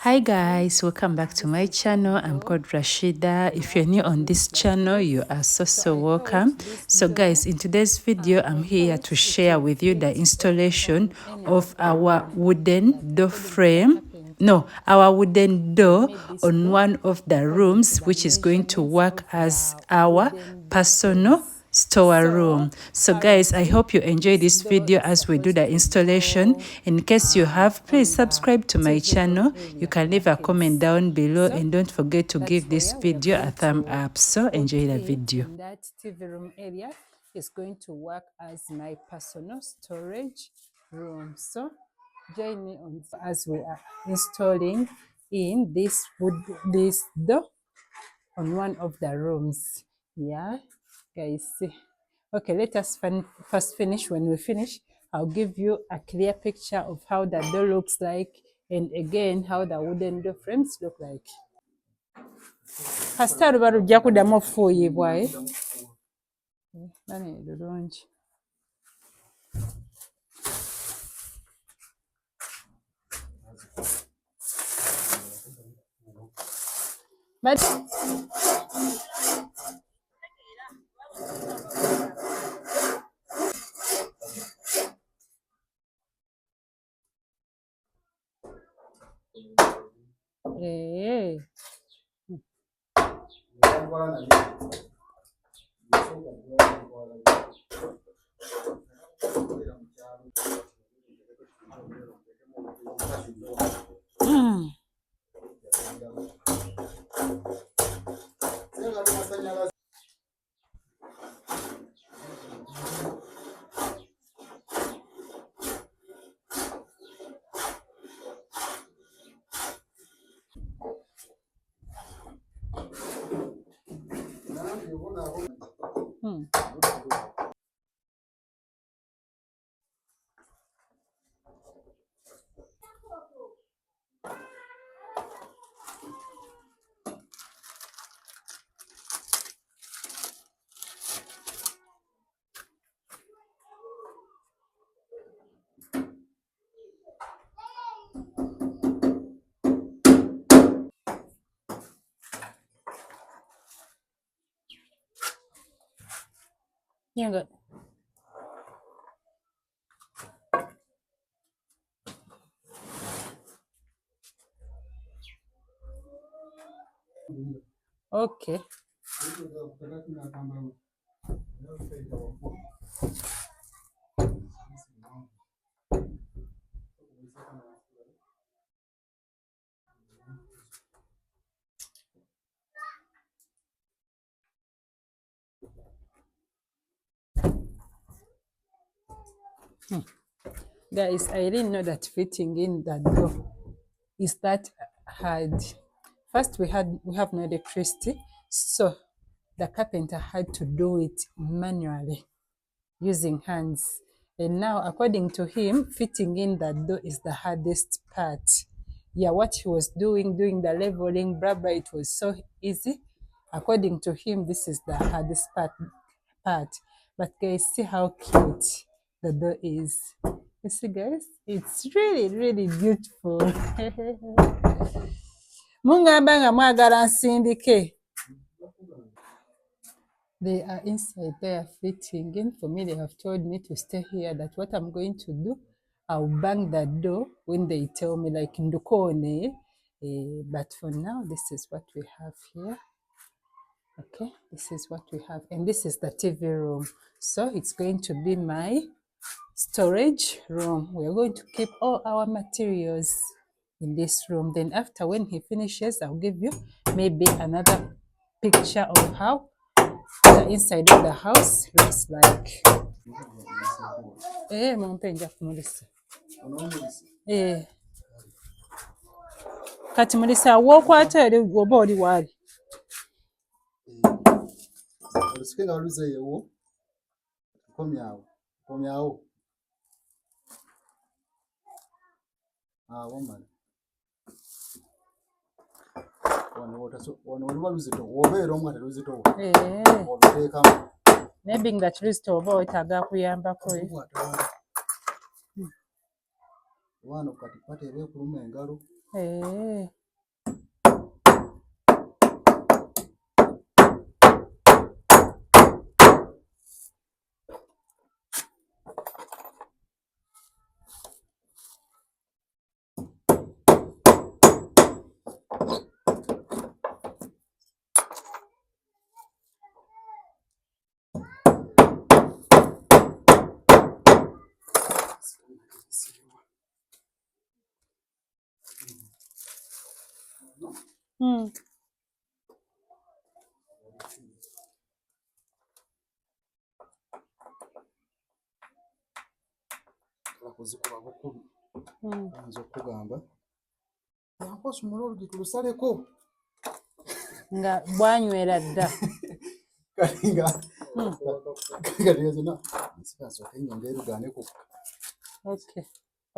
Hi guys, welcome back to my channel. I'm called Rashida. If you're new on this channel, you are so welcome. So guys, in today's video, I'm here to share with you the installation of our wooden door frame. No, our wooden door on one of the rooms, which is going to work as our personal storeroom. So guys, I hope you enjoy this video as we do the installation. In case you have, please subscribe to my channel. You can leave a comment down below and don't forget to give this video a thumb up. So enjoy the video. That TV room area is going to work as my personal storage room. So join me on as we are installing in this door on one of the rooms. Yeah, guys. Okay, let us first finish. When we finish, I'll give you a clear picture of how the door looks like, and again how the wooden door frames look like. Kasita luba lujja kuddamu okufuuyibwa nani lulungi. But eh. Yeah, good. Okay. Guys, I didn't know that fitting in that door is that hard. First, we have no electricity, so the carpenter had to do it manually using hands. And now, according to him, fitting in that door is the hardest part. Yeah, what he was doing the leveling, blah blah, it was so easy. According to him, this is the hardest part. But guys, see how cute the door is. You see, guys, it's really beautiful. Mungamba nga mwagala nsindike. They are inside there fitting in. For me, they have told me to stay here. That what I'm going to do, I'll bang that door when they tell me, like in the corner. But for now, this is what we have here. Okay, this is what we have. And this is the TV room. So it's going to be my storage room. We are going to keep all our materials in this room. Then after, when he finishes, I'll give you maybe another picture of how the inside of the house looks like. Kati mulisa w'okwata eri oba oli waali. Olusikenga luzeewo komyawo wamala wano oluba luzito obeera omu nga teluzitowo obiteekamu maybe nga kiluzito oba wetaaga kuyambako wano kati pateera ekuluma engalo Eh. Mm. Kuzikuba bukulu nzo kugamba yankosa mulolo gitulusaleko Nga bwanywera dda kalinga kalinga nsipaso kenyonga eruganeko okay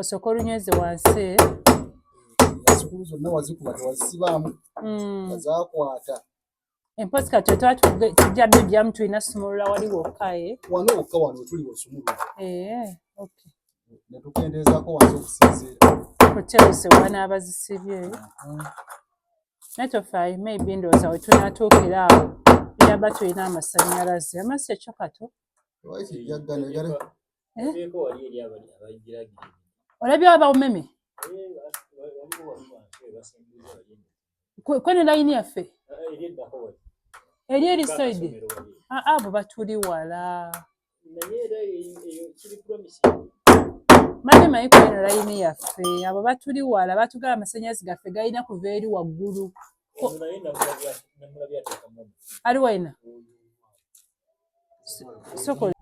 osooka olunyweze wansi sukulu zonna wazikuba tewazisibaamu azakwata empozi kati otwa tujja bibyamu tulina sumulula wali wokkaye wano wokka wano tuli wasumulula okay ne tukendeezaako wansi okusinziira kuteuse wanaabazisibye naye tofaayo maybe ndowooza we tunaatuukira awo yaba tulina amasannyalaze amasi ekyo kato olabye abawumeme kweno layini yaffe eri erisoidi abo batuli wala mami manyi kweno layini yaffe abo batuli wala batugaba amasannyalaze gaffe galina kuva eri waggulu ali waina soko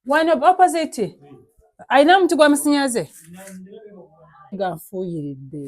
wano opposite alina omuti gw'amasannyalaze ganfuuyiridde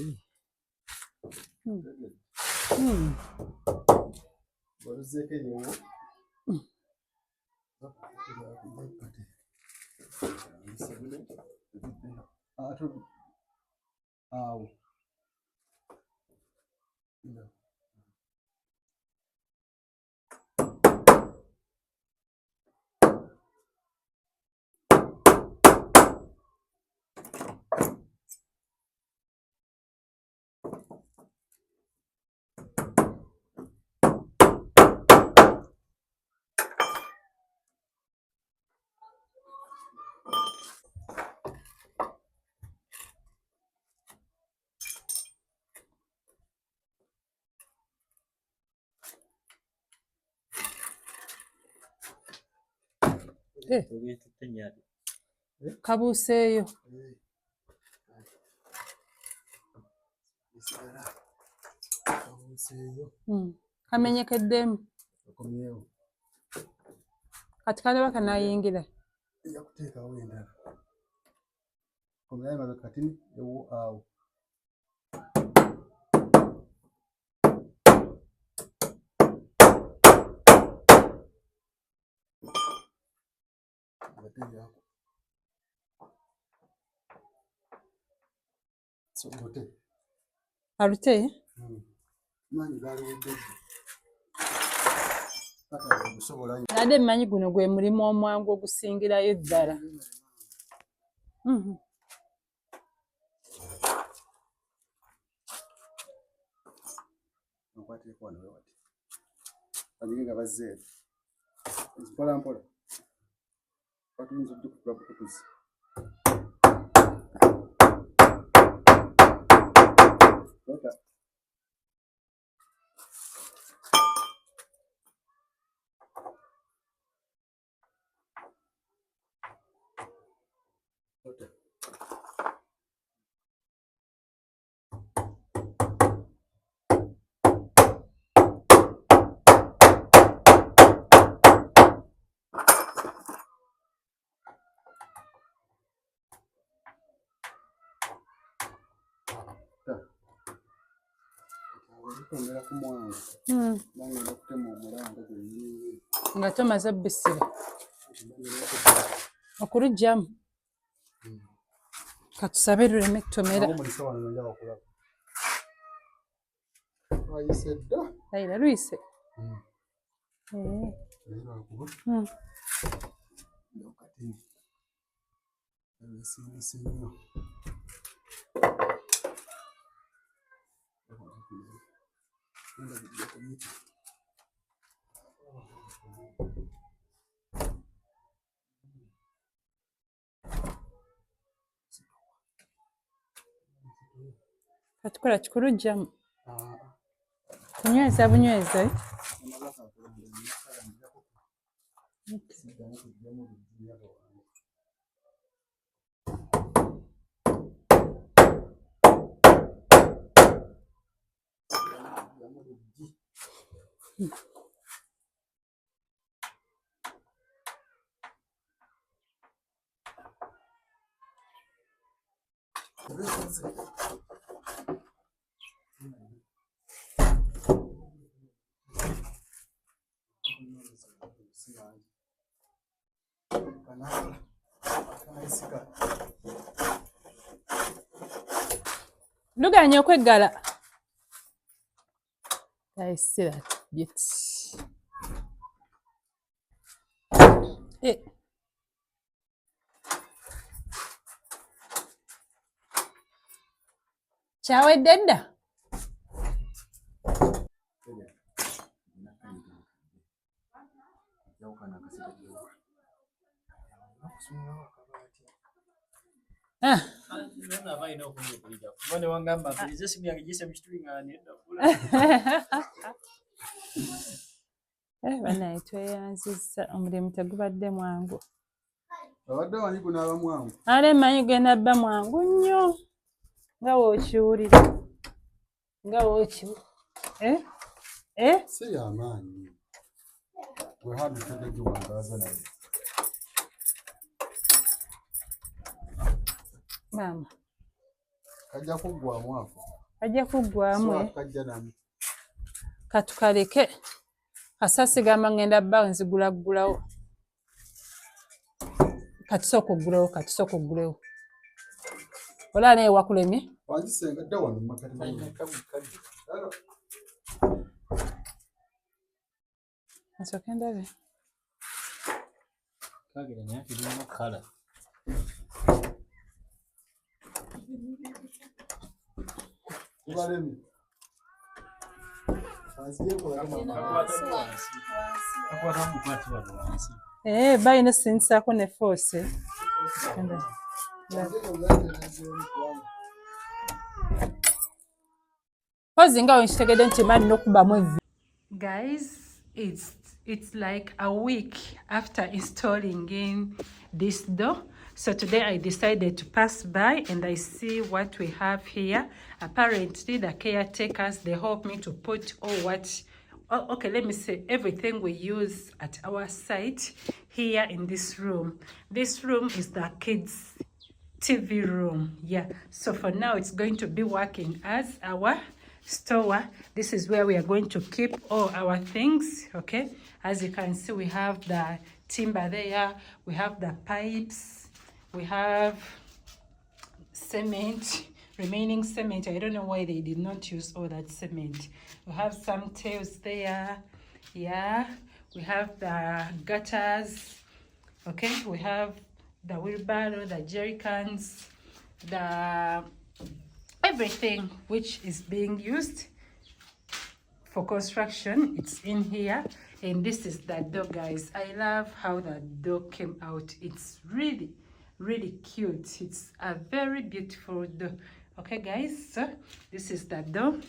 kabuuseeyo kamenyekeddemu kati kalaba kanaayingira yakuteekawo endala komyayo mabe kati ewo awo alute nadde mmanyi guno gwe mulimu omwangu ogusingirayo ddala nga bazzeeyo mpola mpola batuyinza okukutula bukutuzi nga tomaze bbisira okulugyamu katusabe luleme kutomera ayira luyise Katukola kikulu jjamu. Kunyweza bunyweza. Luganya okweggala. I see that bit. Kyawedde dda? Banaye tweyanzizza, omulimu tegubadde mwangu. Abadde wani gunaaba mwangu. Ale mmanyi genda bba mwangu nnyo. Nga w'okiwulira. Nga w'okiwulira. Si y'amaanyi. Gwe handi tegegiwangaaza naye. Maama. Kajja kuggwamu ako. Kajja kuggwamu. So kajja namu. Katukaleke. Kasasi gamba ngenda bba nzigulaggulawo. Katusooka oggulewo. Olaba naye wakulemye? Wanzisenga dda wano mu makati. Nsooke ndabe. Kagere naye kirimu kala. Kubalemi. Balina sinsaako ne force. Pozi nga wenkitegedde nti mani n'okubamu evvi. Guys, it's like a week after installing in this door. So today I decided to pass by and I see what we have here. Apparently the caretakers, they help me to put let me say everything we use at our site here in this room. This room is the kids' TV room. Yeah, so for now it's going to be working as our store. This is where we are going to keep all our things. Okay, as you can see, we have the timber there, we have the pipes, we have cement, remaining cement. I don't know why they did not use all that cement. We have some tails there. Yeah, we have the gutters. Okay, we have the wheelbarrow, the jerry cans, the everything which is being used for construction. It's in here. And this is the door, guys. I love how the door came out. It's really cute. It's a very beautiful door. Okay, guys, so this is the door.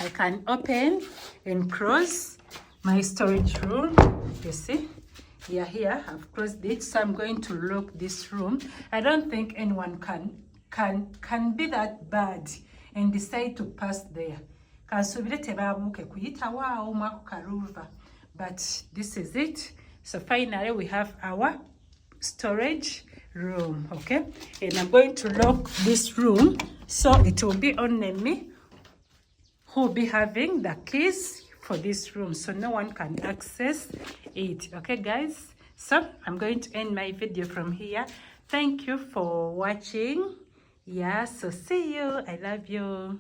I can open and close my storage room. You see, here I've closed it. So I'm going to lock this room. I don't think anyone can be that bad and decide to pass there. But this is it. So finally we have our storage room. Okay, and I'm going to lock this room so it will be only me who will be having the keys for this room, so no one can access it. Okay, guys, so I'm going to end my video from here. Thank you for watching. Yeah, so see you. I love you.